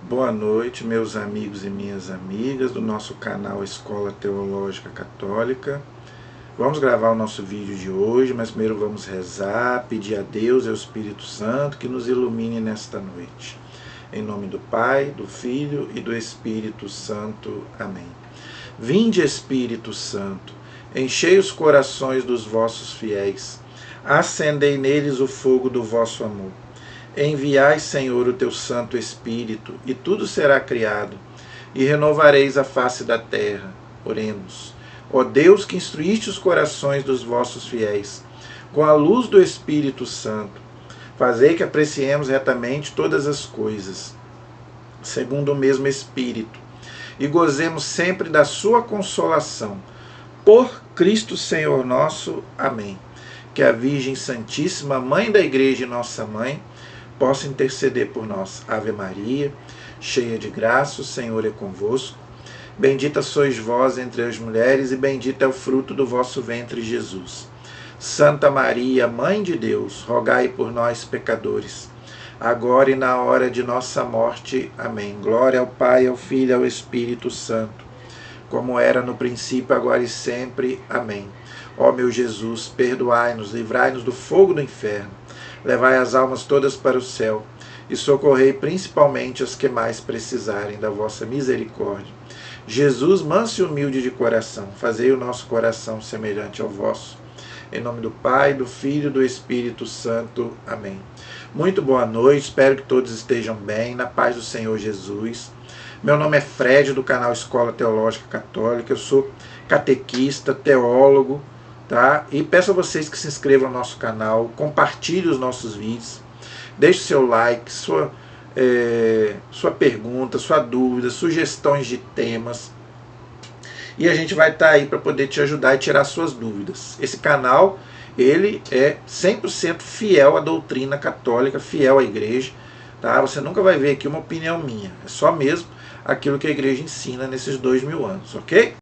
Boa noite, meus amigos e minhas amigas do nosso canal Escola Teológica Católica. Vamos gravar o nosso vídeo de hoje, mas primeiro vamos rezar, pedir a Deus e ao Espírito Santo que nos ilumine nesta noite. Em nome do Pai, do Filho e do Espírito Santo. Amém. Vinde, Espírito Santo, enchei os corações dos vossos fiéis, acendei neles o fogo do vosso amor. Enviai, Senhor, o teu Santo Espírito, e tudo será criado, e renovareis a face da terra. Oremos. Ó Deus, que instruíste os corações dos vossos fiéis, com a luz do Espírito Santo, fazei que apreciemos retamente todas as coisas, segundo o mesmo Espírito, e gozemos sempre da sua consolação. Por Cristo Senhor nosso. Amém. Que a Virgem Santíssima, Mãe da Igreja e nossa Mãe, possa interceder por nós. Ave Maria, cheia de graça, o Senhor é convosco. Bendita sois vós entre as mulheres, e bendito é o fruto do vosso ventre, Jesus. Santa Maria, Mãe de Deus, rogai por nós, pecadores, agora e na hora de nossa morte. Amém. Glória ao Pai, ao Filho e ao Espírito Santo, como era no princípio, agora e sempre. Amém. Ó meu Jesus, perdoai-nos, livrai-nos do fogo do inferno, levai as almas todas para o céu, e socorrei principalmente as que mais precisarem da vossa misericórdia. Jesus, manso e humilde de coração, fazei o nosso coração semelhante ao vosso. Em nome do Pai, do Filho e do Espírito Santo. Amém. Muito boa noite, espero que todos estejam bem, na paz do Senhor Jesus. Meu nome é Fred, do canal Escola Teológica Católica, eu sou catequista, teólogo, tá? E peço a vocês que se inscrevam no nosso canal, compartilhem os nossos vídeos, deixe seu like, sua pergunta, sua dúvida, sugestões de temas, e a gente vai estar aí para poder te ajudar e tirar suas dúvidas. Esse canal, ele é 100% fiel à doutrina católica, fiel à igreja, tá? Você nunca vai ver aqui uma opinião minha, é só mesmo aquilo que a igreja ensina nesses 2000 anos, ok?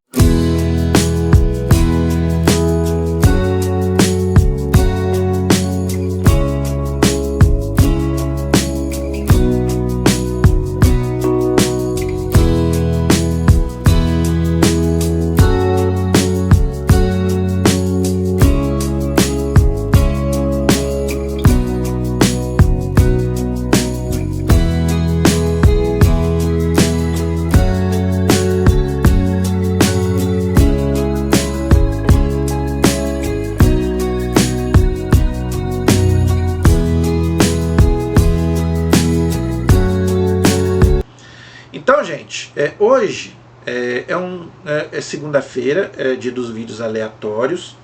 Então, gente, hoje é segunda-feira, dia dos vídeos aleatórios,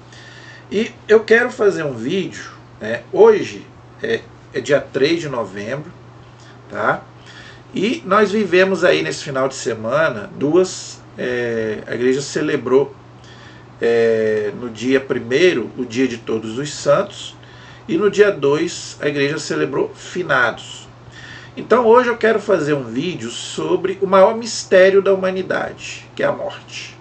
e eu quero fazer um vídeo, hoje é dia 3 de novembro, tá? E nós vivemos aí nesse final de semana a igreja celebrou no dia 1º o dia de Todos os Santos, e no dia 2 a igreja celebrou Finados. Então hoje eu quero fazer um vídeo sobre o maior mistério da humanidade, que é a morte.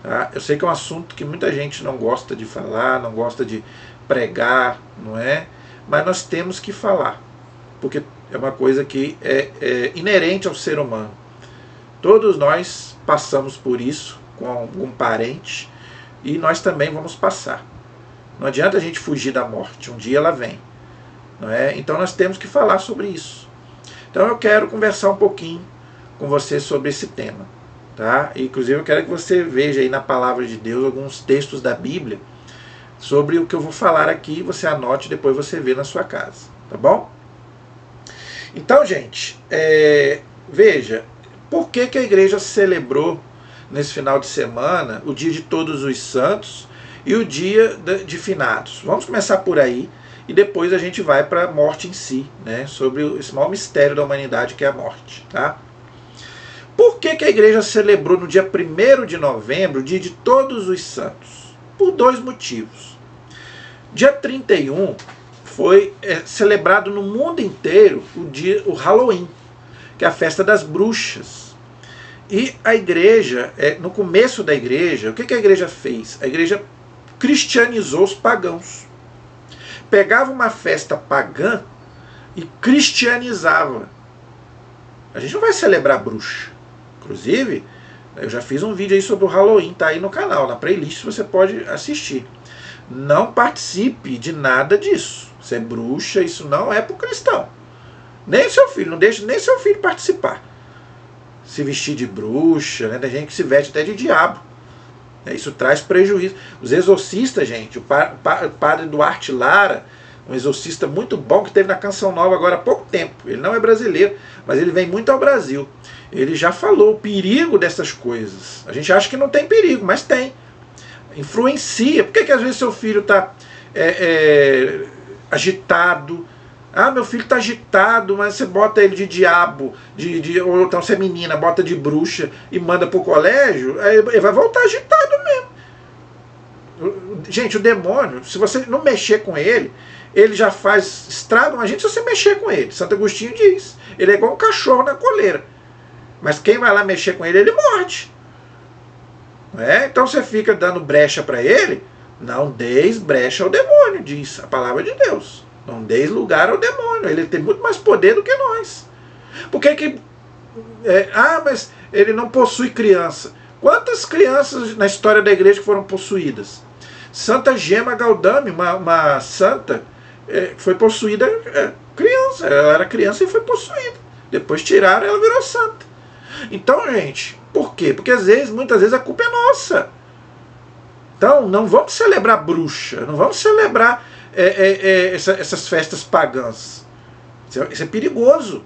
Tá? Eu sei que é um assunto que muita gente não gosta de falar, não gosta de pregar, não é? Mas nós temos que falar, porque é uma coisa que é inerente ao ser humano. Todos nós passamos por isso com algum parente, e nós também vamos passar. Não adianta a gente fugir da morte, um dia ela vem, não é? Então nós temos que falar sobre isso. Então eu quero conversar um pouquinho com você sobre esse tema, tá? Inclusive eu quero que você veja aí na Palavra de Deus alguns textos da Bíblia sobre o que eu vou falar aqui, você anote e depois você vê na sua casa, tá bom? Então, gente, veja, por que a igreja celebrou nesse final de semana o dia de Todos os Santos e o dia de Finados? Vamos começar por aí, e depois a gente vai para a morte em si, né? Sobre esse maior mistério da humanidade, que é a morte, tá? Por que a igreja celebrou no dia 1º de novembro o dia de Todos os Santos? Por dois motivos. Dia 31 foi celebrado no mundo inteiro o Halloween, que é a festa das bruxas. E a igreja, no começo da igreja, o que a igreja fez? A igreja cristianizou os pagãos. Pegava uma festa pagã e cristianizava. A gente não vai celebrar bruxa. Inclusive, eu já fiz um vídeo aí sobre o Halloween, tá aí no canal, na playlist você pode assistir. Não participe de nada disso. Ser bruxa, isso não é pro cristão. Nem o seu filho, não deixe nem seu filho participar. Se vestir de bruxa, né? Tem gente que se veste até de diabo. Isso traz prejuízo. Os exorcistas, gente, o padre Duarte Lara, um exorcista muito bom que teve na Canção Nova agora há pouco tempo. Ele não é brasileiro, mas ele vem muito ao Brasil. Ele já falou o perigo dessas coisas. A gente acha que não tem perigo, mas tem. Influencia. Por que às vezes seu filho está agitado? Ah, meu filho está agitado, mas você bota ele de diabo, ou então você é menina, bota de bruxa e manda para o colégio, aí ele vai voltar agitado mesmo. Gente, o demônio, se você não mexer com ele, ele já faz estrago. Imagina se você mexer com ele. Santo Agostinho diz, ele é igual um cachorro na coleira. Mas quem vai lá mexer com ele, ele morde. Não é? Então você fica dando brecha para ele. Não deis brecha ao demônio, diz a palavra de Deus. Não deis lugar ao demônio. Ele tem muito mais poder do que nós. Por que mas ele não possui criança? Quantas crianças na história da igreja que foram possuídas? Santa Gema Galdame, uma santa, foi possuída criança. Ela era criança e foi possuída. Depois tiraram e ela virou santa. Então, gente, por quê? Porque muitas vezes a culpa é nossa. Então, não vamos celebrar bruxa, não vamos celebrar essas festas pagãs. Isso é perigoso.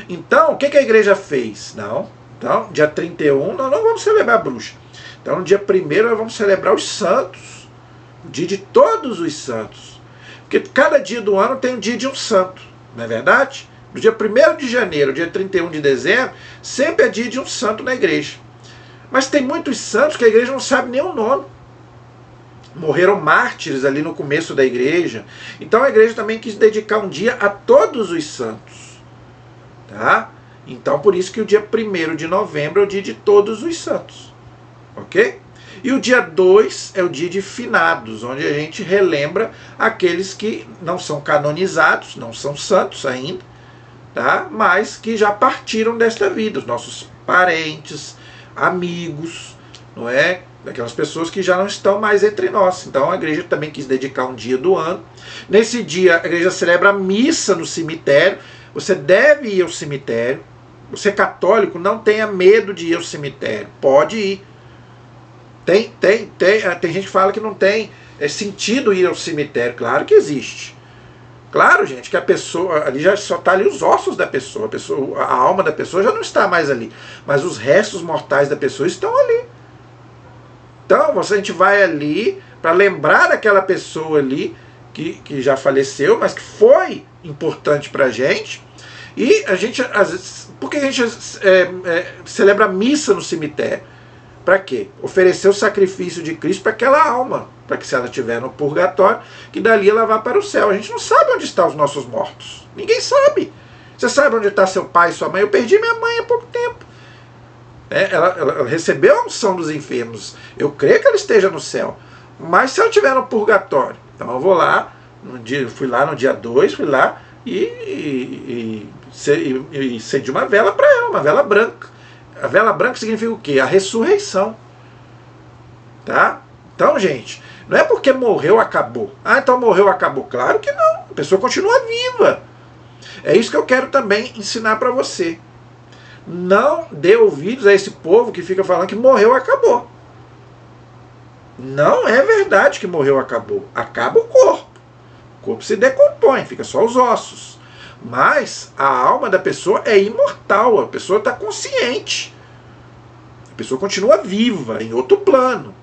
Então, o que a igreja fez? Não. Então, dia 31, nós não vamos celebrar bruxa. Então, no dia 1º, nós vamos celebrar os santos. O dia de todos os santos. Porque cada dia do ano tem um dia de um santo. Não é verdade? No dia 1º de janeiro, dia 31 de dezembro, sempre é dia de um santo na igreja. Mas tem muitos santos que a igreja não sabe nem o nome. Morreram mártires ali no começo da igreja. Então a igreja também quis dedicar um dia a todos os santos. Tá? Então por isso que o dia 1º de novembro é o dia de todos os santos. Ok? E o dia 2 é o dia de finados, onde a gente relembra aqueles que não são canonizados, não são santos ainda, tá? Mas que já partiram desta vida, os nossos parentes, amigos, não é? Daquelas pessoas que já não estão mais entre nós. Então a igreja também quis dedicar um dia do ano. Nesse dia a igreja celebra a missa no cemitério. Você deve ir ao cemitério. Você católico, não tenha medo de ir ao cemitério. Pode ir. Tem gente que fala que não tem sentido ir ao cemitério. Claro que existe. Claro, gente, que a pessoa, ali já só está ali os ossos da pessoa, a alma da pessoa já não está mais ali. Mas os restos mortais da pessoa estão ali. Então, a gente vai ali para lembrar daquela pessoa ali que já faleceu, mas que foi importante para a gente. E a gente, às vezes, por que a gente celebra a missa no cemitério? Para quê? Oferecer o sacrifício de Cristo para aquela alma, para que se ela estiver no purgatório, que dali ela vá para o céu. A gente não sabe onde estão os nossos mortos. Ninguém sabe. Você sabe onde está seu pai e sua mãe? Eu perdi minha mãe há pouco tempo. Ela recebeu a unção dos enfermos. Eu creio que ela esteja no céu. Mas se ela estiver no purgatório, então eu vou lá, fui lá no dia 2, fui lá e cedi uma vela para ela, uma vela branca. A vela branca significa o quê? A ressurreição. Tá? Então, gente, não é porque morreu, acabou. Ah, então morreu, acabou. Claro que não. A pessoa continua viva. É isso que eu quero também ensinar para você. Não dê ouvidos a esse povo que fica falando que morreu, acabou. Não é verdade que morreu, acabou. Acaba o corpo. O corpo se decompõe, fica só os ossos. Mas a alma da pessoa é imortal. A pessoa está consciente. A pessoa continua viva, em outro plano.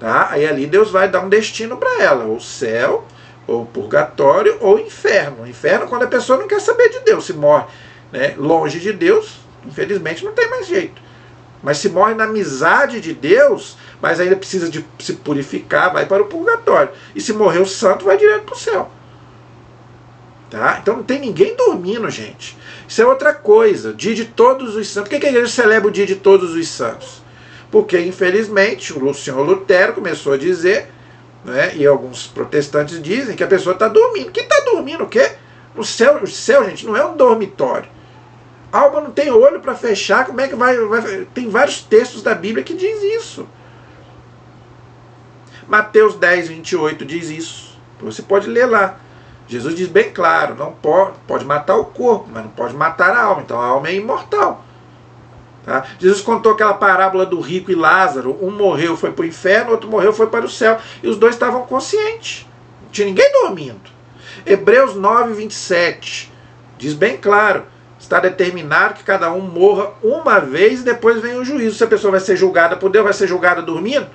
Tá? Aí ali Deus vai dar um destino para ela. Ou céu, ou purgatório, ou inferno. O inferno quando a pessoa não quer saber de Deus. Se morre, né, longe de Deus, infelizmente não tem mais jeito. Mas se morre na amizade de Deus, mas ainda precisa de se purificar, vai para o purgatório. E se morreu santo, vai direto para o céu. Tá? Então não tem ninguém dormindo, gente. Isso é outra coisa. Dia de todos os santos. Por que a igreja celebra o dia de todos os santos? Porque, infelizmente, o senhor Lutero começou a dizer, né, e alguns protestantes dizem que a pessoa está dormindo. Quem está dormindo o quê? O céu, gente, não é um dormitório. A alma não tem olho para fechar, como é que vai... Tem vários textos da Bíblia que diz isso. Mateus 10, 28 diz isso. Você pode ler lá. Jesus diz bem claro, não pode matar o corpo, mas não pode matar a alma. Então a alma é imortal. Tá? Jesus contou aquela parábola do rico e Lázaro. Um morreu, foi para o inferno, outro morreu, foi para o céu. E os dois estavam conscientes. Não tinha ninguém dormindo. Hebreus 9, 27 diz bem claro. Está determinado que cada um morra uma vez e depois vem o juízo. Se a pessoa vai ser julgada por Deus, vai ser julgada dormindo?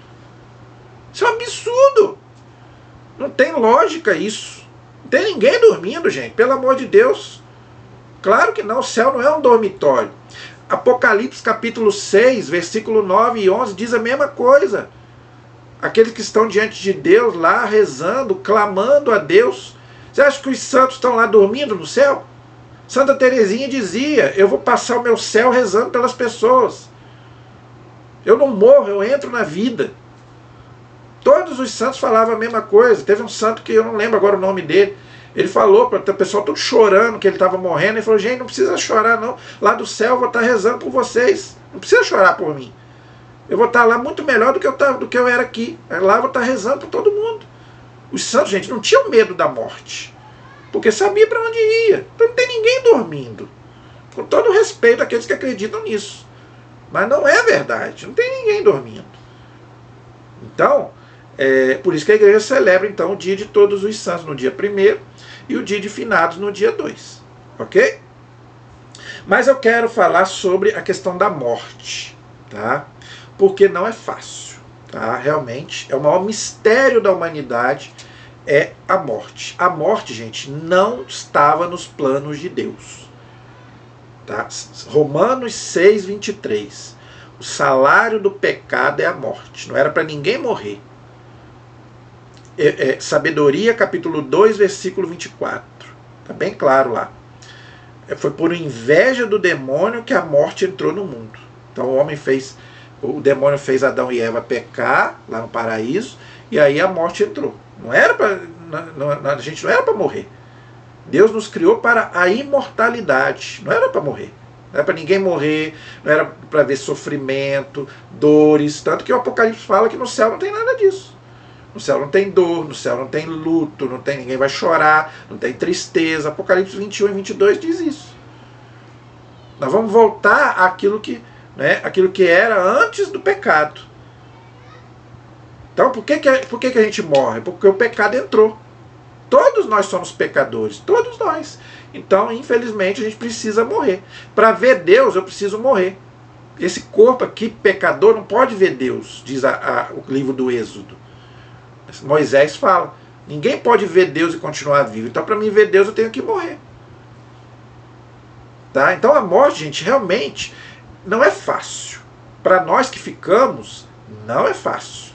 Isso é um absurdo. Não tem lógica isso. Não tem ninguém dormindo, gente. Pelo amor de Deus. Claro que não. O céu não é um dormitório. Apocalipse capítulo 6, versículo 9 e 11 diz a mesma coisa. Aqueles que estão diante de Deus lá rezando, clamando a Deus. Você acha que os santos estão lá dormindo no céu? Santa Teresinha dizia, eu vou passar o meu céu rezando pelas pessoas. Eu não morro, eu entro na vida. Todos os santos falavam a mesma coisa. Teve um santo que eu não lembro agora o nome dele. Ele falou para o pessoal tudo chorando que ele estava morrendo. Ele falou, gente, não precisa chorar não. Lá do céu eu vou estar rezando por vocês. Não precisa chorar por mim. Eu vou estar lá muito melhor do que eu era aqui. Lá eu vou estar rezando por todo mundo. Os santos, gente, não tinham medo da morte. Porque sabia para onde ia. Então não tem ninguém dormindo. Com todo respeito àqueles que acreditam nisso. Mas não é verdade. Não tem ninguém dormindo. Então, por isso que a igreja celebra então o dia de todos os santos no dia 1º e o dia de finados no dia 2. Ok? Mas eu quero falar sobre a questão da morte. Tá? Porque não é fácil. Tá? Realmente é o maior mistério da humanidade. É a morte. A morte, gente, não estava nos planos de Deus. Tá? Romanos 6, 23. O salário do pecado é a morte. Não era para ninguém morrer. Sabedoria, capítulo 2, versículo 24. Está bem claro lá. Foi por inveja do demônio que a morte entrou no mundo. Então o demônio fez Adão e Eva pecar lá no paraíso, e aí a morte entrou. Não era a gente não era para morrer. Deus nos criou para a imortalidade. Não era para morrer. Não era para ninguém morrer. Não era para ver sofrimento, dores. Tanto que o Apocalipse fala que no céu não tem nada disso. No céu não tem dor, no céu não tem luto, ninguém vai chorar, não tem tristeza. Apocalipse 21 e 22 diz isso. Nós vamos voltar àquilo que era antes do pecado. Então, por que a gente morre? Porque o pecado entrou. Todos nós somos pecadores, todos nós. Então, infelizmente, a gente precisa morrer. Para ver Deus, eu preciso morrer. Esse corpo aqui, pecador, não pode ver Deus, diz o livro do Êxodo. Moisés fala, ninguém pode ver Deus e continuar vivo. Então, para mim ver Deus, eu tenho que morrer. Tá? Então, a morte, gente, realmente não é fácil. Para nós que ficamos, não é fácil.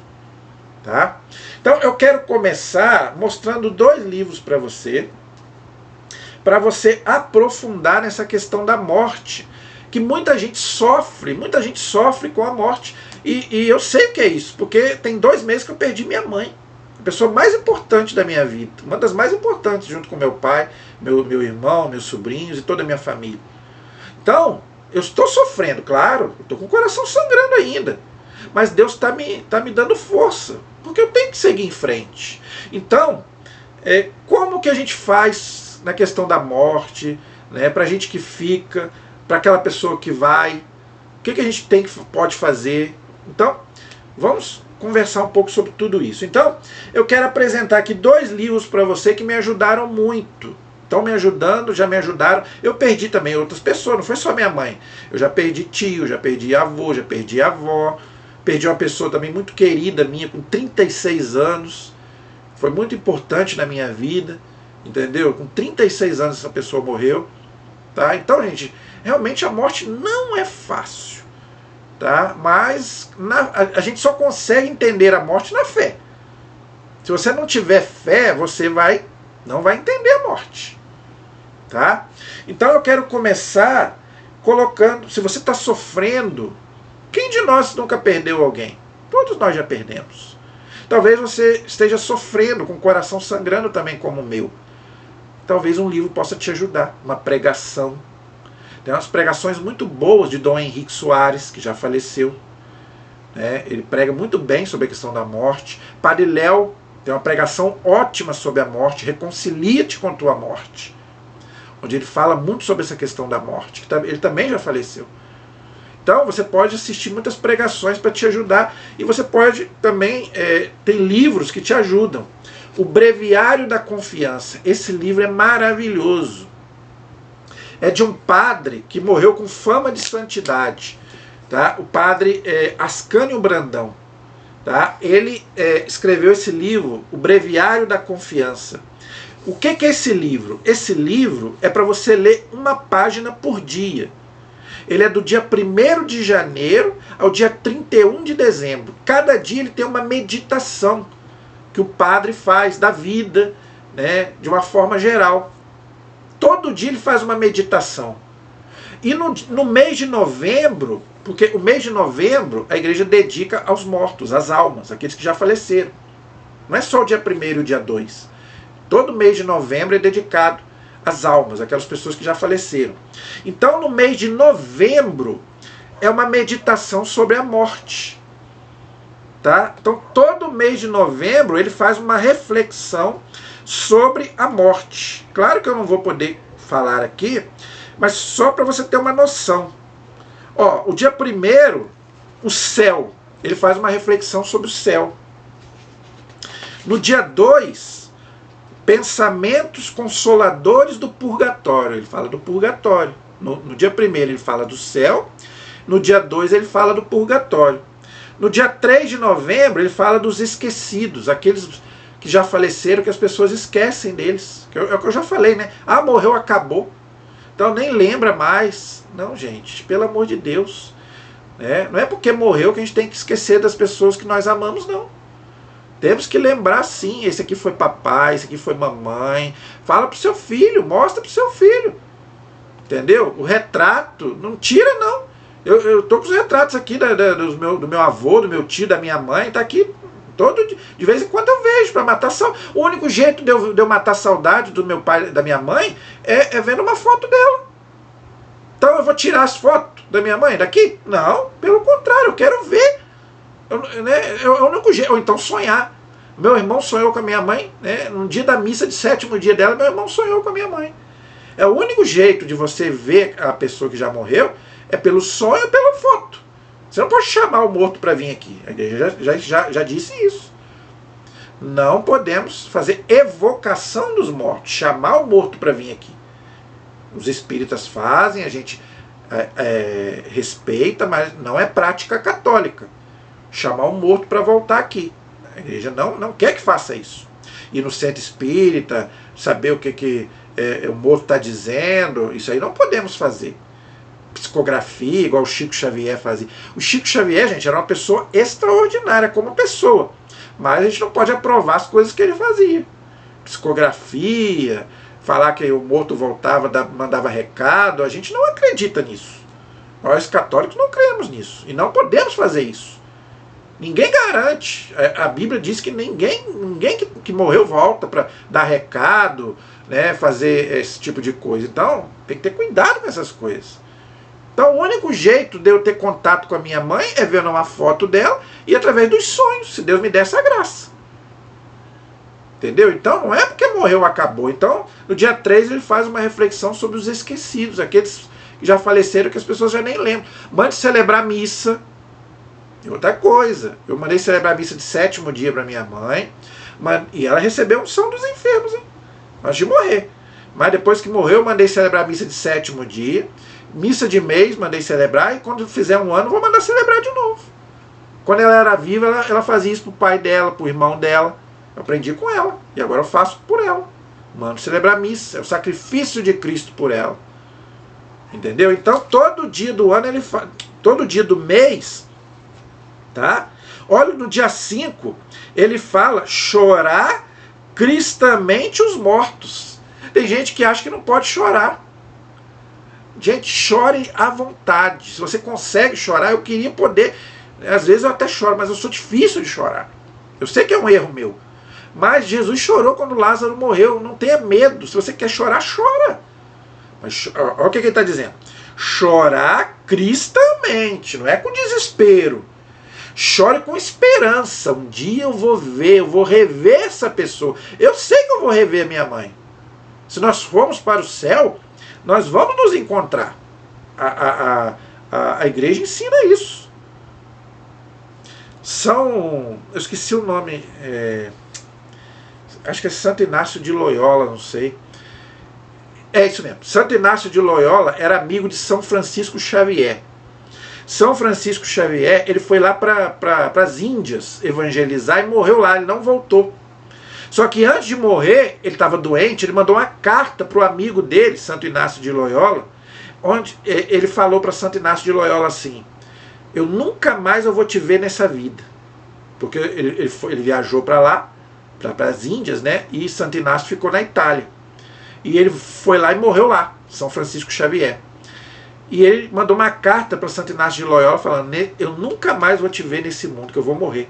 Tá? Então eu quero começar mostrando 2 livros para você aprofundar nessa questão da morte, que muita gente sofre com a morte, e eu sei o que é isso, porque tem 2 meses que eu perdi minha mãe, a pessoa mais importante da minha vida, uma das mais importantes, junto com meu pai, meu irmão, meus sobrinhos e toda a minha família. Então, eu estou sofrendo, claro, eu estou com o coração sangrando ainda, mas Deus está me dando força, porque eu tenho que seguir em frente. Então, como que a gente faz na questão da morte, né, para a gente que fica, para aquela pessoa que vai, o que a gente pode fazer? Então, vamos conversar um pouco sobre tudo isso. Então, eu quero apresentar aqui 2 livros para você que me ajudaram muito. Estão me ajudando, já me ajudaram. Eu perdi também outras pessoas, não foi só minha mãe. Eu já perdi tio, já perdi avô, já perdi avó. Perdi uma pessoa também muito querida minha, com 36 anos. Foi muito importante na minha vida, entendeu? Com 36 anos essa pessoa morreu. Tá? Então, gente, realmente a morte não é fácil. Tá? Mas a gente só consegue entender a morte na fé. Se você não tiver fé, você não vai entender a morte. Tá? Então eu quero começar colocando, se você está sofrendo, quem de nós nunca perdeu alguém? Todos nós já perdemos. Talvez você esteja sofrendo, com o coração sangrando também como o meu. Talvez um livro possa te ajudar, uma pregação. Tem umas pregações muito boas de Dom Henrique Soares, que já faleceu. Ele prega muito bem sobre a questão da morte. Padre Léo tem uma pregação ótima sobre a morte, Reconcilia-te com tua morte, onde ele fala muito sobre essa questão da morte, que ele também já faleceu. Então você pode assistir muitas pregações para te ajudar, e você pode também, tem livros que te ajudam. O Breviário da Confiança, esse livro é maravilhoso. É de um padre que morreu com fama de santidade, tá? O padre Ascânio Brandão, tá? Ele escreveu esse livro, O Breviário da Confiança. O que é esse livro? Esse livro é para você ler uma página por dia. Ele é do dia 1º de janeiro ao dia 31 de dezembro. Cada dia ele tem uma meditação que o padre faz da vida, né, de uma forma geral. Todo dia ele faz uma meditação. E no mês de novembro, porque o mês de novembro a igreja dedica aos mortos, às almas, aqueles que já faleceram. Não é só o dia 1º e o dia 2. Todo mês de novembro é dedicado às almas, aquelas pessoas que já faleceram. Então no mês de novembro é uma meditação sobre a morte. Tá? Então todo mês de novembro ele faz uma reflexão sobre a morte. Claro que eu não vou poder falar aqui, mas só para você ter uma noção. O dia 1º, o céu, ele faz uma reflexão sobre o céu. No dia 2, pensamentos consoladores do purgatório, ele fala do purgatório. No dia 1º ele fala do céu, no dia 2 ele fala do purgatório. No dia 3 de novembro ele fala dos esquecidos, aqueles que já faleceram, que as pessoas esquecem deles. É o que eu já falei, né? Morreu, acabou. Então nem lembra mais. Não, gente, pelo amor de Deus. Não é porque morreu que a gente tem que esquecer das pessoas que nós amamos, não. Temos que lembrar sim, esse aqui foi papai, esse aqui foi mamãe. Fala pro seu filho, mostra pro seu filho. Entendeu? O retrato, não tira não. Eu tô com os retratos aqui do meu avô, do meu tio, da minha mãe, tá aqui. De vez em quando eu vejo para matar saudade. O único jeito de eu matar saudade do meu pai, da minha mãe, é vendo uma foto dela. Então eu vou tirar as fotos da minha mãe daqui? Não, pelo contrário, eu quero ver. É o único jeito. Ou então sonhar. Meu irmão sonhou com a minha mãe, né? No dia da missa de 7º dia dela, meu irmão sonhou com a minha mãe. É o único jeito de você ver a pessoa que já morreu, é pelo sonho ou pela foto. Você não pode chamar o morto para vir aqui. A igreja já disse isso. Não podemos fazer evocação dos mortos, chamar o morto para vir aqui. Os espíritas fazem, a gente respeita, mas não é prática católica. Chamar o morto para voltar aqui. A igreja não quer que faça isso. Ir no centro espírita, saber o que o morto está dizendo, isso aí não podemos fazer. Psicografia, igual o Chico Xavier fazia. O Chico Xavier, gente, era uma pessoa extraordinária como pessoa, mas a gente não pode aprovar as coisas que ele fazia. Psicografia, falar que o morto voltava, mandava recado, a gente não acredita nisso. Nós católicos não cremos nisso, e não podemos fazer isso. Ninguém garante. A Bíblia diz que ninguém que morreu volta para dar recado, né, fazer esse tipo de coisa. Então, tem que ter cuidado com essas coisas. Então o único jeito de eu ter contato com a minha mãe é vendo uma foto dela e através dos sonhos, se Deus me der essa graça. Entendeu? Então não é porque morreu, acabou. Então no dia 3 ele faz uma reflexão sobre os esquecidos, aqueles que já faleceram, que as pessoas já nem lembram. Mande celebrar a missa. E outra coisa, eu mandei celebrar a missa de 7º dia para minha mãe, e ela recebeu unção dos enfermos, hein? Antes de morrer. Mas depois que morreu, eu mandei celebrar a missa de 7º dia. Missa de mês, mandei celebrar, e quando fizer 1 ano, vou mandar celebrar de novo. Quando ela era viva, ela fazia isso pro pai dela, pro irmão dela. Eu aprendi com ela, e agora eu faço por ela. Mando celebrar a missa, é o sacrifício de Cristo por ela. Entendeu? Então, todo dia do ano, todo dia do mês, tá? Olha, no dia 5, ele fala, chorar cristamente os mortos. Tem gente que acha que não pode chorar. Gente, chore à vontade. Se você consegue chorar, eu queria poder. Às vezes eu até choro, mas eu sou difícil de chorar. Eu sei que é um erro meu. Mas Jesus chorou quando Lázaro morreu. Não tenha medo. Se você quer chorar, chora. Mas olha o que ele está dizendo. Chorar cristamente, não é com desespero. Chore com esperança. Um dia eu vou ver, eu vou rever essa pessoa. Eu sei que eu vou rever a minha mãe. Se nós formos para o céu, nós vamos nos encontrar. A igreja ensina isso. Eu esqueci o nome, acho que é Santo Inácio de Loyola, não sei. É isso mesmo. Santo Inácio de Loyola era amigo de São Francisco Xavier. São Francisco Xavier, ele foi lá para as Índias evangelizar e morreu lá, ele não voltou. Só que antes de morrer, ele estava doente, ele mandou uma carta para o amigo dele, Santo Inácio de Loyola, onde ele falou para Santo Inácio de Loyola assim: eu nunca mais eu vou te ver nessa vida. Porque ele viajou para lá, para as Índias, né? E Santo Inácio ficou na Itália. E ele foi lá e morreu lá, São Francisco Xavier. E ele mandou uma carta para Santo Inácio de Loyola falando: eu nunca mais vou te ver nesse mundo, que eu vou morrer.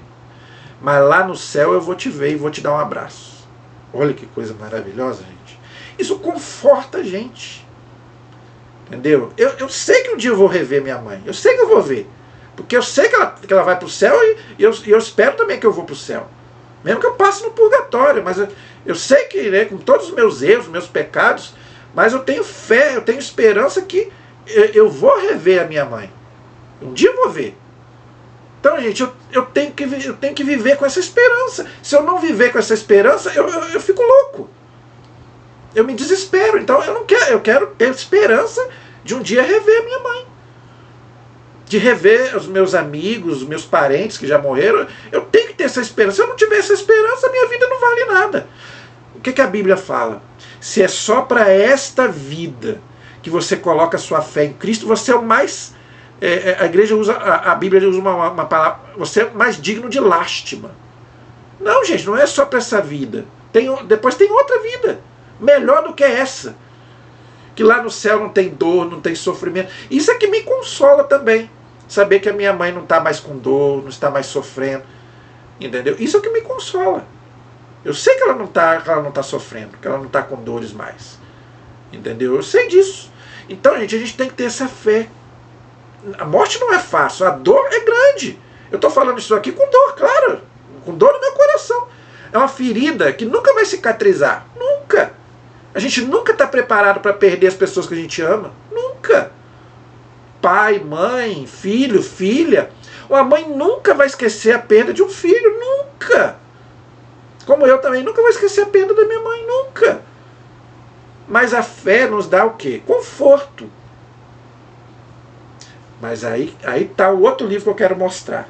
Mas lá no céu eu vou te ver e vou te dar um abraço. Olha que coisa maravilhosa, gente. Isso conforta a gente. Entendeu? Eu sei que um dia eu vou rever minha mãe. Eu sei que eu vou ver. Porque eu sei que ela vai para o céu e eu espero também que eu vou para o céu. Mesmo que eu passe no purgatório. Mas eu sei que, né, com todos os meus erros, meus pecados, mas eu tenho fé, eu tenho esperança que eu vou rever a minha mãe. Um dia eu vou ver. Então, gente, eu tenho que viver com essa esperança. Se eu não viver com essa esperança, eu fico louco. Eu me desespero. Então eu quero ter esperança de um dia rever a minha mãe. De rever os meus amigos, os meus parentes que já morreram. Eu tenho que ter essa esperança. Se eu não tiver essa esperança, a minha vida não vale nada. O que a Bíblia fala? Se é só para esta vida que você coloca a sua fé em Cristo, você é o mais... a igreja usa, a Bíblia usa uma palavra, você é o mais digno de lástima. Não, gente, não é só para essa vida. Depois tem outra vida, melhor do que essa. Que lá no céu não tem dor, não tem sofrimento. Isso é que me consola também. Saber que a minha mãe não está mais com dor, não está mais sofrendo. Entendeu? Isso é o que me consola. Eu sei que ela não está sofrendo, que ela não está com dores mais. Entendeu? Eu sei disso. Então, gente, a gente tem que ter essa fé. A morte não é fácil, a dor é grande. Eu estou falando isso aqui com dor, claro. Com dor no meu coração. É uma ferida que nunca vai cicatrizar. Nunca. A gente nunca está preparado para perder as pessoas que a gente ama. Nunca. Pai, mãe, filho, filha. Uma mãe nunca vai esquecer a perda de um filho. Nunca. Como eu também nunca vou esquecer a perda da minha mãe. Nunca. Mas a fé nos dá o quê? Conforto. Mas aí está o outro livro que eu quero mostrar.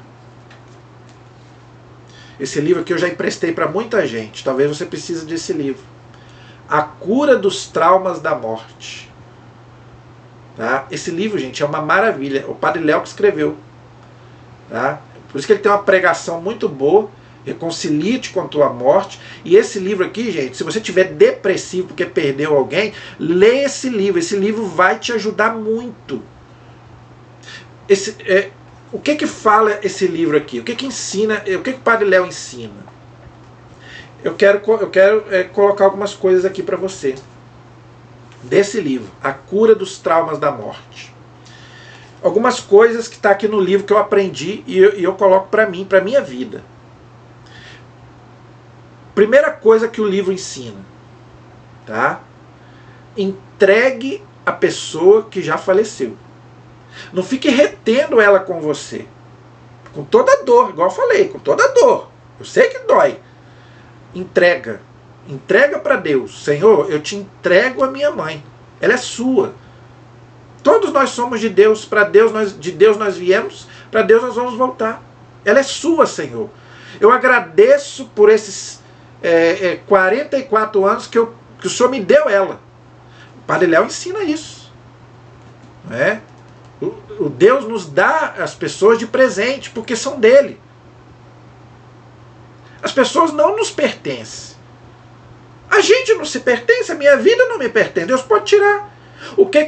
Esse livro aqui eu já emprestei para muita gente. Talvez você precise desse livro. A Cura dos Traumas da Morte. Tá? Esse livro, gente, é uma maravilha. O Padre Léo que escreveu. Tá? Por isso que ele tem uma pregação muito boa. Reconcilie-te com a tua morte. E esse livro aqui, gente, se você estiver depressivo porque perdeu alguém, lê esse livro. Esse livro vai te ajudar muito. O que fala esse livro aqui? O que ensina? O que o Padre Léo ensina? Eu quero colocar algumas coisas aqui para você. Desse livro, A Cura dos Traumas da Morte. Algumas coisas que está aqui no livro que eu aprendi e eu coloco para mim, para minha vida. Primeira coisa que o livro ensina. Tá? Entregue a pessoa que já faleceu. Não fique retendo ela com você. Com toda a dor, igual eu falei, com toda a dor. Eu sei que dói. Entrega. Entrega para Deus. Senhor, eu te entrego a minha mãe. Ela é sua. Todos nós somos de Deus. De Deus nós viemos. Para Deus nós vamos voltar. Ela é sua, Senhor. Eu agradeço por esses 44 anos que o Senhor me deu ela. O Padre Léo ensina isso. Não é? O Deus nos dá as pessoas de presente, porque são dele. As pessoas não nos pertencem. A gente não se pertence, a minha vida não me pertence. Deus pode tirar.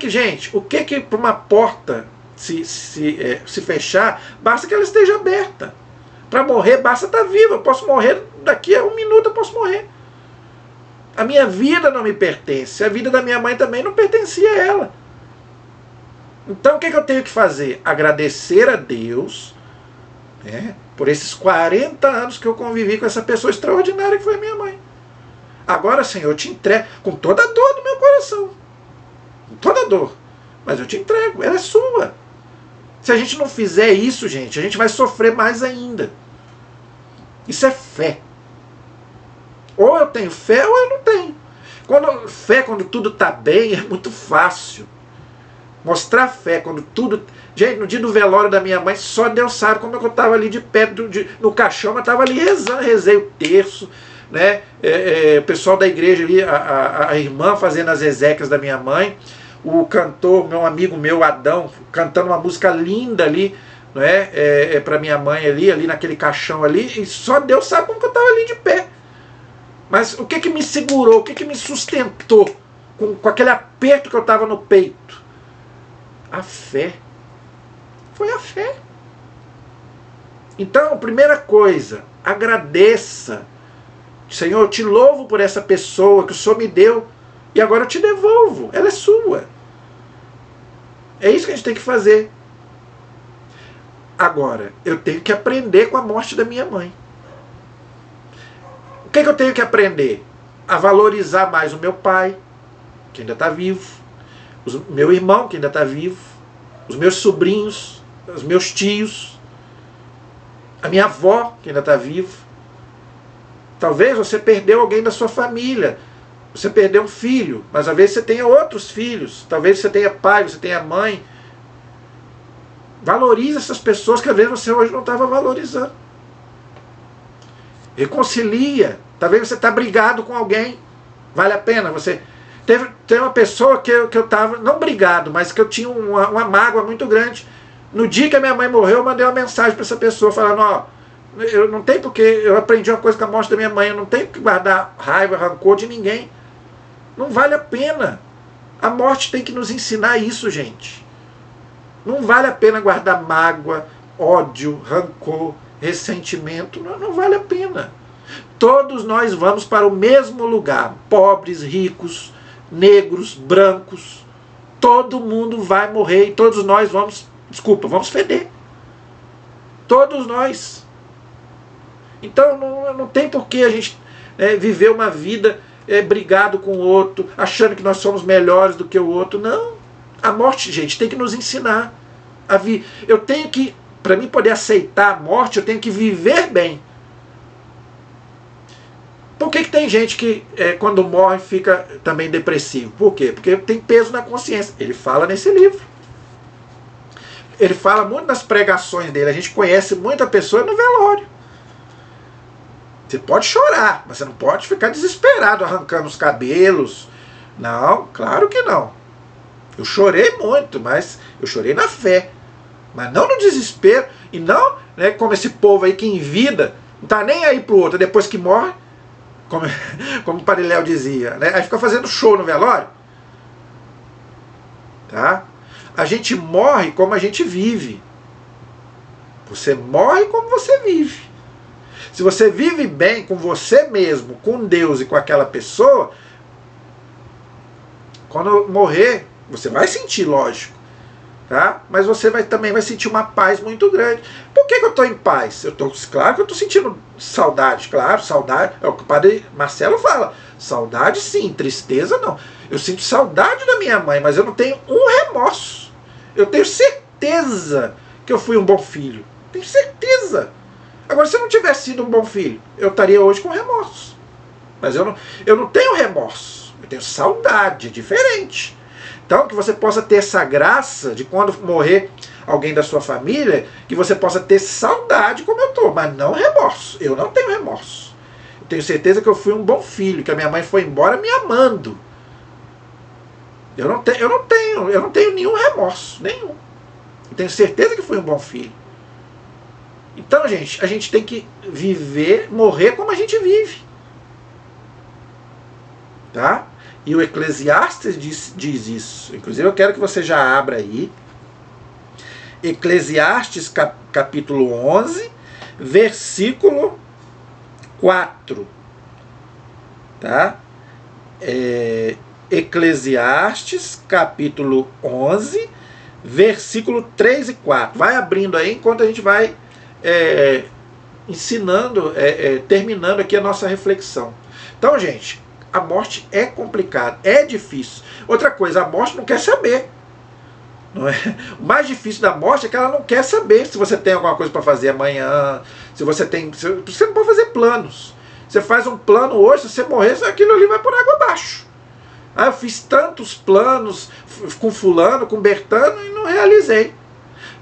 Gente, o que para uma porta se fechar, basta que ela esteja aberta. Para morrer, basta estar viva. Eu posso morrer daqui a 1 minuto, eu posso morrer. A minha vida não me pertence. A vida da minha mãe também não pertencia a ela. Então o que eu tenho que fazer? Agradecer a Deus, né, por esses 40 anos que eu convivi com essa pessoa extraordinária que foi minha mãe. Agora, Senhor, eu te entrego com toda a dor do meu coração. Com toda a dor. Mas eu te entrego, ela é sua. Se a gente não fizer isso, gente, a gente vai sofrer mais ainda. Isso é fé. Ou eu tenho fé ou eu não tenho. Fé quando tudo está bem é muito fácil. Mostrar fé quando tudo... Gente, no dia do velório da minha mãe, só Deus sabe como eu estava ali de pé no caixão, mas estava ali rezando, rezei o terço, né? O pessoal da igreja ali, a irmã fazendo as exéquias da minha mãe, o cantor, meu amigo meu, Adão, cantando uma música linda ali, né? Para minha mãe ali naquele caixão ali, e só Deus sabe como que eu estava ali de pé. Mas o que me segurou, o que me sustentou com aquele aperto que eu estava no peito? A fé. Foi a fé. Então, primeira coisa, agradeça. Senhor, eu te louvo por essa pessoa que o Senhor me deu e agora eu te devolvo. Ela é sua. É isso que a gente tem que fazer. Agora, eu tenho que aprender com a morte da minha mãe. O que eu tenho que aprender? A valorizar mais o meu pai, que ainda está vivo, o meu irmão, que ainda está vivo, os meus sobrinhos, os meus tios, a minha avó, que ainda está viva. Talvez você perdeu alguém da sua família, você perdeu um filho, mas às vezes você tenha outros filhos, talvez você tenha pai, você tenha mãe. Valorize essas pessoas que às vezes você hoje não estava valorizando. Reconcilia. Talvez você está brigado com alguém. Vale a pena. Você teve uma pessoa que eu estava, não brigado, mas que eu tinha uma mágoa muito grande. No dia que a minha mãe morreu, eu mandei uma mensagem para essa pessoa falando, ó, eu não tenho porque, eu aprendi uma coisa com a morte da minha mãe, eu não tenho que guardar raiva, rancor de ninguém. Não vale a pena. A morte tem que nos ensinar isso, gente. Não vale a pena guardar mágoa, ódio, rancor, ressentimento. Não vale a pena. Todos nós vamos para o mesmo lugar. Pobres, ricos, negros, brancos. Todo mundo vai morrer e todos nós vamos feder. Todos nós. Então não tem por que a gente viver uma vida brigado com o outro, achando que nós somos melhores do que o outro. Não. A morte, gente, tem que nos ensinar a viver. Eu tenho que, para mim poder aceitar a morte, eu tenho que viver bem. Por que tem gente que quando morre fica também depressivo? Por quê? Porque tem peso na consciência. Ele fala nesse livro. Ele fala muito nas pregações dele. A gente conhece muita pessoa no velório. Você pode chorar, mas você não pode ficar desesperado, arrancando os cabelos. Não, claro que não. Eu chorei muito, mas eu chorei na fé. Mas não no desespero. E não como esse povo aí que em vida não está nem aí pro outro, depois que morre, como o Pariléu dizia, aí fica fazendo show no velório. Tá? A gente morre como a gente vive. Você morre como você vive. Se você vive bem com você mesmo, com Deus e com aquela pessoa, quando morrer, você vai sentir, lógico. Tá? Mas você também vai sentir uma paz muito grande. Por que eu estou em paz? Claro que eu estou sentindo saudade, claro, saudade. É o que o padre Marcelo fala. Saudade sim, tristeza não. Eu sinto saudade da minha mãe, mas eu não tenho um remorso. Eu tenho certeza que eu fui um bom filho. Tenho certeza. Agora, se eu não tivesse sido um bom filho, eu estaria hoje com remorso. Mas eu não tenho remorso. Eu tenho saudade, é diferente. Então, que você possa ter essa graça de quando morrer alguém da sua família, que você possa ter saudade como eu estou, mas não remorso. Eu não tenho remorso. Eu tenho certeza que eu fui um bom filho, que a minha mãe foi embora me amando. Eu não tenho nenhum remorso, nenhum. Eu tenho certeza que fui um bom filho. Então, gente, a gente tem que morrer como a gente vive. Tá? E o Eclesiastes diz isso. Inclusive eu quero que você já abra aí. Eclesiastes capítulo 11, versículo 4. Tá? Eclesiastes capítulo 11, versículo 3 e 4. Vai abrindo aí enquanto a gente vai ensinando, terminando aqui a nossa reflexão. Então, gente, a morte é complicada, é difícil. Outra coisa, a morte não quer saber. Não é? O mais difícil da morte é que ela não quer saber se você tem alguma coisa para fazer amanhã, se você tem. Você não pode fazer planos. Você faz um plano hoje, se você morrer, aquilo ali vai por água abaixo. Ah, eu fiz tantos planos com fulano, com Bertano e não realizei.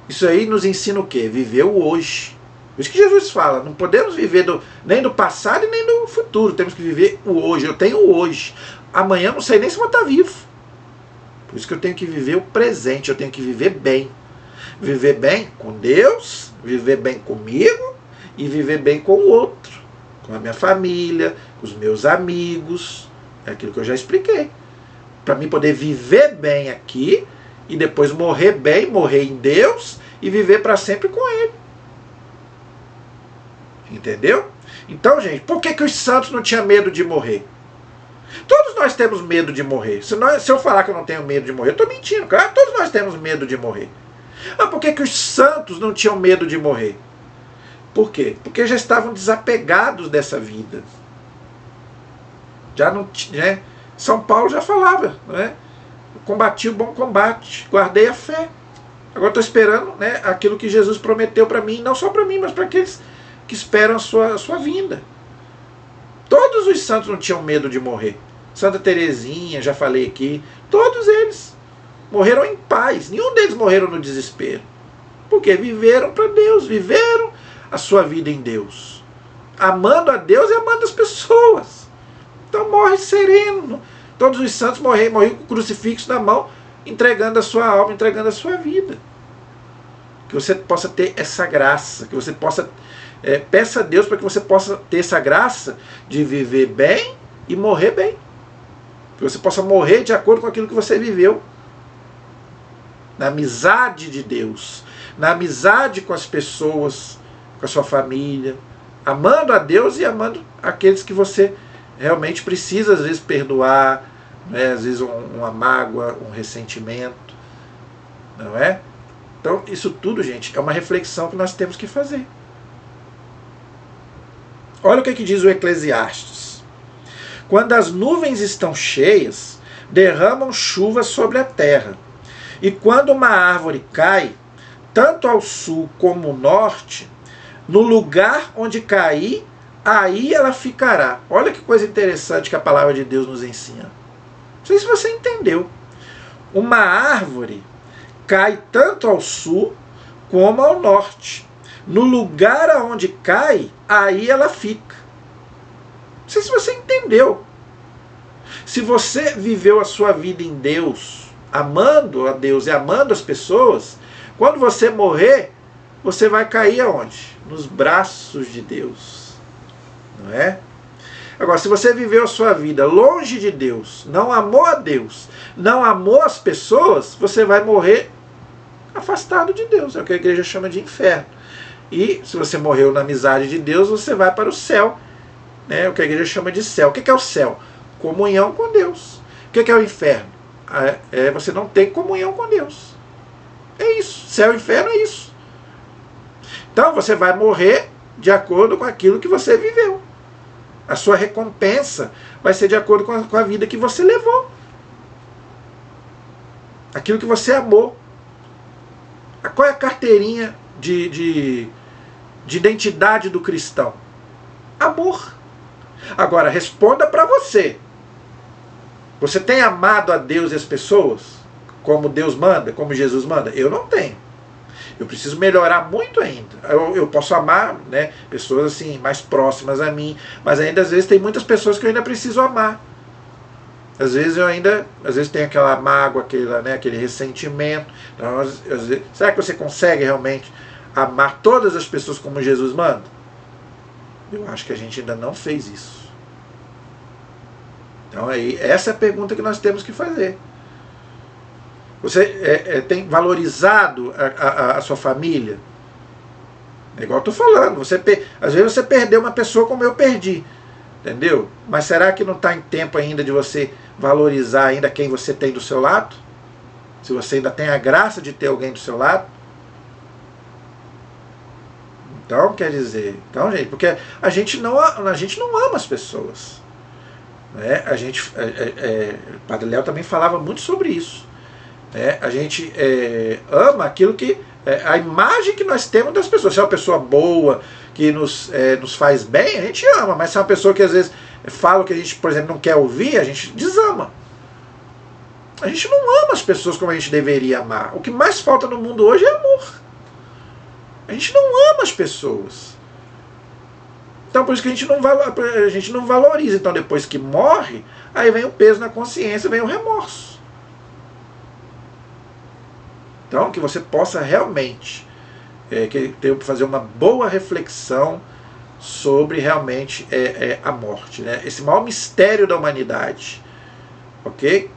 Isso aí nos ensina o quê? Viver o hoje. Por isso que Jesus fala, não podemos viver nem do passado e nem do futuro. Temos que viver o hoje. Eu tenho o hoje. Amanhã não sei nem se vou estar vivo. Por isso que eu tenho que viver o presente. Eu tenho que viver bem. Viver bem com Deus, viver bem comigo e viver bem com o outro. Com a minha família, com os meus amigos. É aquilo que eu já expliquei. Para mim poder viver bem aqui e depois morrer bem, morrer em Deus e viver para sempre com Ele. Entendeu? Então, gente, por que os santos não tinham medo de morrer? Todos nós temos medo de morrer. Se eu falar que eu não tenho medo de morrer, eu estou mentindo. Claro, todos nós temos medo de morrer. Mas por que os santos não tinham medo de morrer? Por quê? Porque já estavam desapegados dessa vida. Já não, né? São Paulo já falava, né? Combati o bom combate, guardei a fé. Agora estou esperando, né, aquilo que Jesus prometeu para mim, não só para mim, mas para aqueles que esperam a sua vinda. Todos os santos não tinham medo de morrer. Santa Teresinha, já falei aqui, todos eles morreram em paz. Nenhum deles morreram no desespero. Porque viveram para Deus, viveram a sua vida em Deus. Amando a Deus e amando as pessoas. Então morre sereno. Todos os santos morreram com o crucifixo na mão, entregando a sua alma, entregando a sua vida. Que você possa ter essa graça, que você possa... peça a Deus para que você possa ter essa graça de viver bem e morrer bem. Que você possa morrer de acordo com aquilo que você viveu. Na amizade de Deus, na amizade com as pessoas, com a sua família, amando a Deus e amando aqueles que você realmente precisa, às vezes, perdoar, né? Às vezes uma mágoa, um ressentimento, não é? Então, isso tudo, gente, é uma reflexão que nós temos que fazer. Olha o que diz o Eclesiastes. Quando as nuvens estão cheias, derramam chuva sobre a terra. E quando uma árvore cai, tanto ao sul como ao norte, no lugar onde cair, aí ela ficará. Olha que coisa interessante que a palavra de Deus nos ensina. Não sei se você entendeu. Uma árvore cai tanto ao sul como ao norte. No lugar aonde cai, aí ela fica. Não sei se você entendeu. Se você viveu a sua vida em Deus, amando a Deus e amando as pessoas, quando você morrer, você vai cair aonde? Nos braços de Deus. Não é? Agora, se você viveu a sua vida longe de Deus, não amou a Deus, não amou as pessoas, você vai morrer afastado de Deus. É o que a igreja chama de inferno. E se você morreu na amizade de Deus, você vai para o céu, né? O que a igreja chama de céu. O que é o céu? Comunhão com Deus. O que é o inferno? Você não tem comunhão com Deus. É isso. Céu e inferno é isso. Então você vai morrer de acordo com aquilo que você viveu. A sua recompensa vai ser de acordo com a vida que você levou. Aquilo que você amou. Qual é a carteirinha de identidade do cristão? Amor. Agora, responda para você. Você tem amado a Deus e as pessoas como Deus manda, como Jesus manda? Eu não tenho. Eu preciso melhorar muito ainda. Eu posso amar, né, pessoas assim mais próximas a mim, mas ainda às vezes tem muitas pessoas que eu ainda preciso amar. Às vezes tem aquela mágoa, aquele ressentimento. Então, às vezes, será que você consegue realmente amar todas as pessoas como Jesus manda? Eu acho que a gente ainda não fez isso. Então essa é a pergunta que nós temos que fazer. Você tem valorizado a sua família? É igual eu estou falando. Às vezes você perdeu uma pessoa como eu perdi. Entendeu? Mas será que não está em tempo ainda de você valorizar ainda quem você tem do seu lado? Se você ainda tem a graça de ter alguém do seu lado. Então, quer dizer, então, gente, porque a gente não ama as pessoas. Né? O Padre Léo também falava muito sobre isso. Né? A gente ama aquilo que... a imagem que nós temos das pessoas. Se é uma pessoa boa, que nos faz bem, a gente ama. Mas se é uma pessoa que às vezes fala o que a gente, por exemplo, não quer ouvir, a gente desama. A gente não ama as pessoas como a gente deveria amar. O que mais falta no mundo hoje é amor. A gente não ama as pessoas. Então por isso que a gente não valoriza. Então depois que morre, aí vem o peso na consciência, vem o remorso. Então que você possa realmente fazer uma boa reflexão sobre realmente a morte. Né? Esse maior mistério da humanidade. Ok?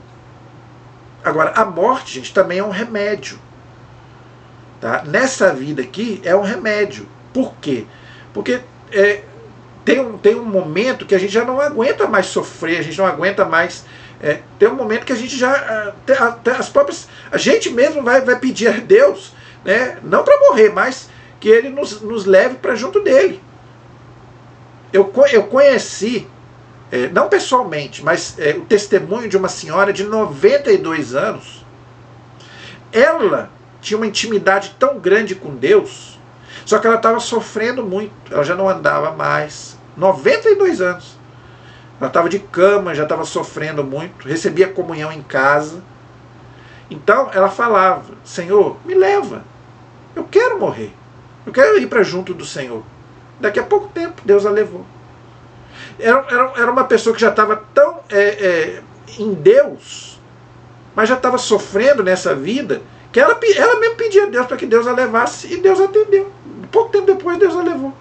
Agora, a morte, gente, também é um remédio. Tá? Nessa vida aqui é um remédio. Por quê? Porque tem um momento que a gente já não aguenta mais sofrer, a gente não aguenta mais... tem um momento que a gente já... a gente mesmo vai pedir a Deus, né, não para morrer, mas que Ele nos leve para junto dEle. Eu conheci, não pessoalmente, mas o testemunho de uma senhora de 92 anos. Ela tinha uma intimidade tão grande com Deus, só que ela estava sofrendo muito, ela já não andava mais, 92 anos. Ela estava de cama, já estava sofrendo muito, recebia comunhão em casa. Então ela falava: Senhor, me leva, eu quero morrer, eu quero ir para junto do Senhor. Daqui a pouco tempo Deus a levou. Era uma pessoa que já estava tão em Deus, mas já estava sofrendo nessa vida, que ela mesmo pedia a Deus para que Deus a levasse, e Deus atendeu. Pouco tempo depois Deus a levou.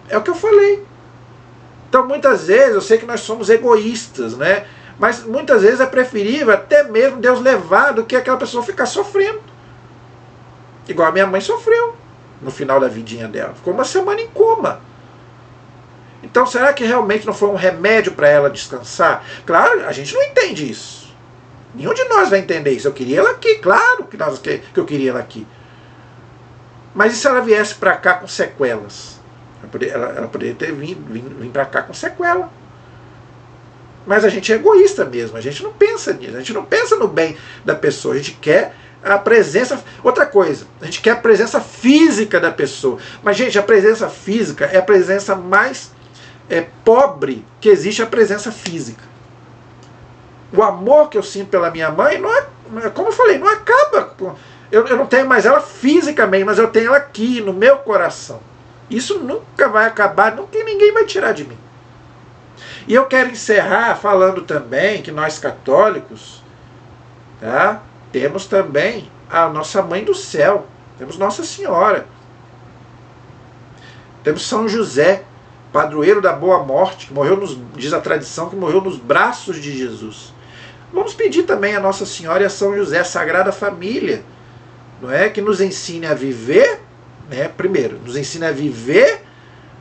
É o que eu falei. Então muitas vezes, eu sei que nós somos egoístas, né? Mas muitas vezes é preferível até mesmo Deus levar do que aquela pessoa ficar sofrendo. Igual a minha mãe sofreu no final da vidinha dela. Ficou uma semana em coma. Então será que realmente não foi um remédio para ela descansar? Claro, a gente não entende isso. Nenhum de nós vai entender isso. Eu queria ela aqui, claro que eu queria ela aqui. Mas e se ela viesse para cá com sequelas? Ela poderia ter vindo para cá com sequela. Mas a gente é egoísta mesmo, a gente não pensa nisso, a gente não pensa no bem da pessoa, a gente quer a presença... Outra coisa, a gente quer a presença física da pessoa. Mas, gente, a presença física é a presença mais pobre que existe, a presença física. O amor que eu sinto pela minha mãe, como eu falei, não acaba. Eu não tenho mais ela fisicamente, mas eu tenho ela aqui, no meu coração. Isso nunca vai acabar, nunca ninguém vai tirar de mim. E eu quero encerrar falando também que nós católicos, tá, temos também a nossa Mãe do Céu, temos Nossa Senhora, temos São José, padroeiro da Boa Morte, que morreu, diz a tradição, que morreu nos braços de Jesus. Vamos pedir também a Nossa Senhora e a São José, a Sagrada Família, não é, que nos ensine a viver, né, primeiro, nos ensine a viver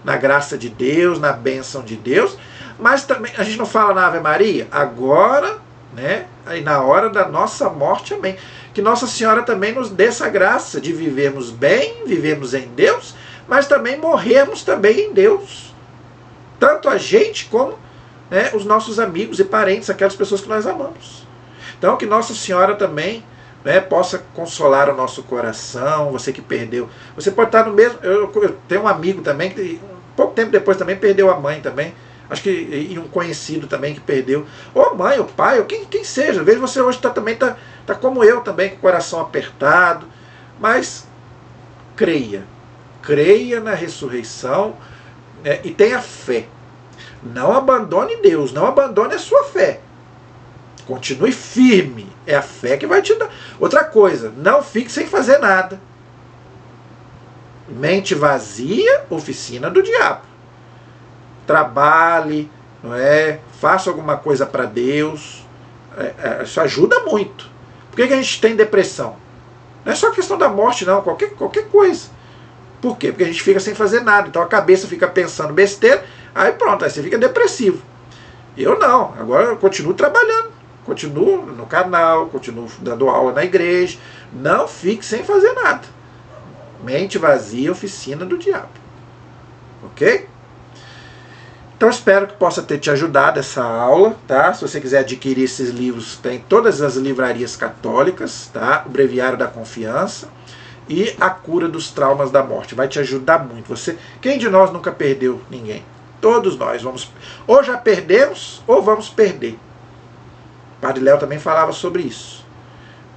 na graça de Deus, na bênção de Deus, mas também, a gente não fala na Ave Maria, agora, né, aí na hora da nossa morte, amém. Que Nossa Senhora também nos dê essa graça de vivermos bem, vivermos em Deus, mas também morrermos também em Deus. Tanto a gente como, né, os nossos amigos e parentes, aquelas pessoas que nós amamos. Então que Nossa Senhora também, né, possa consolar o nosso coração, você que perdeu. Você pode estar no mesmo... Eu tenho um amigo também, que pouco tempo depois também perdeu a mãe também. Acho que e um conhecido também que perdeu. Ou a mãe, ou o pai, ou quem seja. Veja, você hoje também está como eu também, com o coração apertado. Mas creia. Creia na ressurreição, né, e tenha fé. Não abandone Deus, não abandone a sua fé. Continue firme. É a fé que vai te dar. Outra coisa, não fique sem fazer nada. Mente vazia, oficina do diabo. Trabalhe, não é? Faça alguma coisa para Deus. Isso ajuda muito. Por que a gente tem depressão? Não é só questão da morte, não. Qualquer coisa. Por quê? Porque a gente fica sem fazer nada. Então a cabeça fica pensando besteira. Aí pronto, aí você fica depressivo. Eu não. Agora eu continuo trabalhando. continuo no canal, continuo dando aula na igreja, não fique sem fazer nada. Mente vazia, oficina do diabo. Ok? Então espero que possa ter te ajudado essa aula, tá? Se você quiser adquirir esses livros, tem todas as livrarias católicas, tá? O Breviário da Confiança e A Cura dos Traumas da Morte. Vai te ajudar muito. Quem de nós nunca perdeu ninguém? Todos nós vamos, ou já perdemos, ou vamos perder. O Padre Léo também falava sobre isso.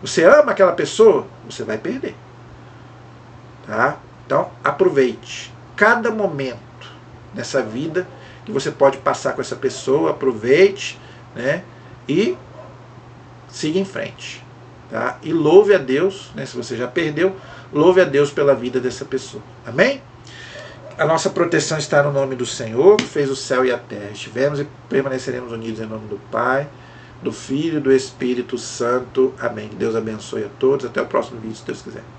Você ama aquela pessoa, você vai perder. Tá? Então, aproveite cada momento nessa vida que você pode passar com essa pessoa, aproveite, né? E siga em frente. Tá? E louve a Deus, né? Se você já perdeu, louve a Deus pela vida dessa pessoa. Amém? A nossa proteção está no nome do Senhor, que fez o céu e a terra. Estivemos e permaneceremos unidos em nome do Pai, do Filho e do Espírito Santo. Amém. Que Deus abençoe a todos. Até o próximo vídeo, se Deus quiser.